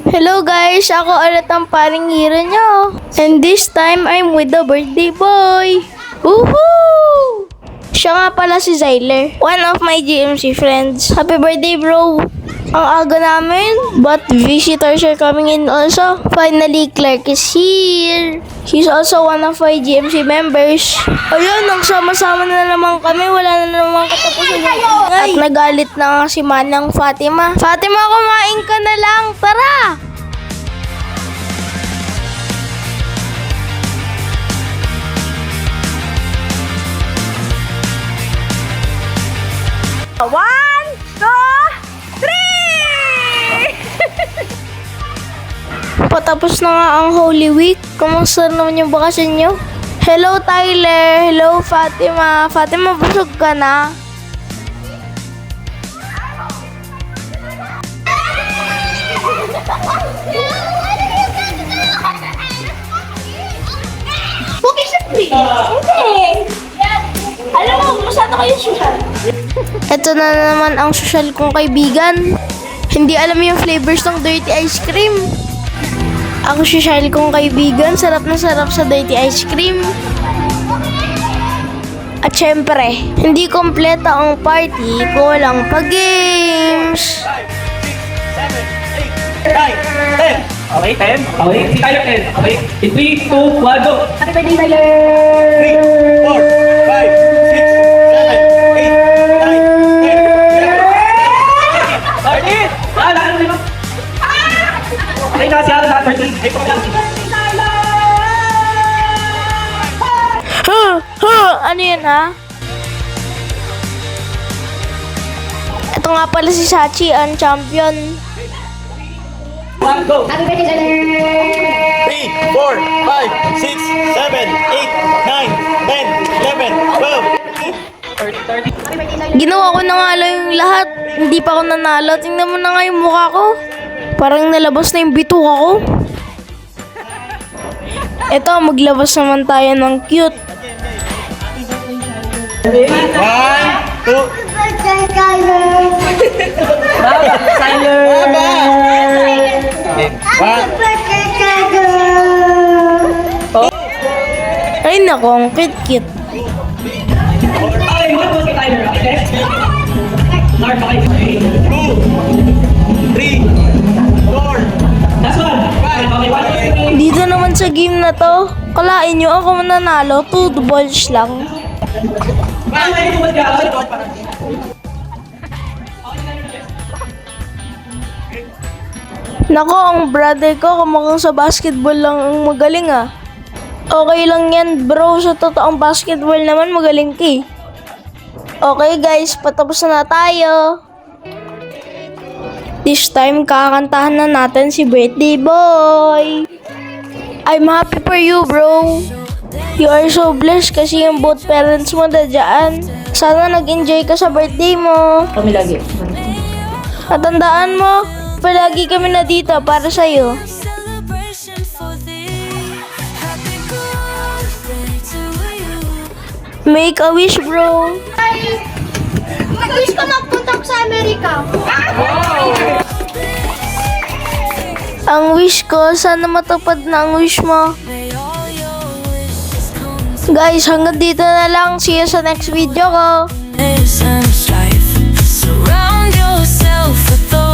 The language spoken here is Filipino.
Hello guys, ako ulit ang paring hero nyo. And this time, I'm with the birthday boy. Woohoo! Siya nga pala si Zyler, one of my GMC friends. Happy birthday bro! Ang aga namin, but visitors are coming in also. Finally, Clark is here. He's also one of my GMC members. Ayun, nagsama-sama na naman kami. Wala na naman katapusan ng ingay. At nagalit na nga si Manang Fatima. Fatima, kumain ka na lang. Tara! One, two, three! Patapos na nga ang Holy Week. Kumusta naman yung bakasyon nyo? Hello Tyler! Hello Fatima! Fatima, busog ka na? Okay, syempre. Hindi. Alam mo, masyado kayo social. Ito na naman ang social kong kaibigan. Hindi alam yung flavors ng dirty ice cream. Ang social kong kaibigan, sarap na sarap sa dirty ice cream. At syempre, hindi kompleta ang party kung walang pag-games. 9, 10. Okay, 10. Okay, si Tyler 10. Okay, in 3, 2, 1, go. Happy birthday, Tyler! 3, 4, 5, 6, 7, 8, 9, 10. 13! Ah, lahat mo dito. Okay, kasi ako sa 13. Ay, ko lang. Ano yun ha? Ito nga pala si Sachi, ang champion. 1, go. Happy birthday, Tyler! 3, 4, 5, 6, 7, 8, 9, 10, 11, 12. Ginawa ko na nga lang yung lahat. Hindi pa ako nanalo. Tingnan mo na nga yung mukha ko. Parang nalabas na yung bituka ko. Eto, maglabas naman tayo ng cute. 1, 2, Tyler! Ay nako, ang cute. Okay, 1 go si Tyler. Okay, Mark, okay. 2, 3, 4, Last one. Okay, 1 go si Dito naman sa game na to, kalain nyo ako mananalo, 2 balls lang. Okay, tumad ka. Nako, ang brother ko kumakang sa basketball lang ang magaling ah. Okay lang yan bro, sa totoong basketball naman magaling ka eh. Okay guys, patapos na tayo. This time, kakantahan na natin si birthday boy. I'm happy for you bro. You are so blessed kasi yung both parents mo dadyan. Sana nag-enjoy ka sa birthday mo. Kami lagi. At tandaan mo, palagi kami na dito para sa'yo. Make a wish, bro. Mag-wish ko magpunta ko sa Amerika. Ang wish ko, sana matupad na ang wish mo. Guys, hanggang dito na lang. See you sa next video ko. Surround yourself with those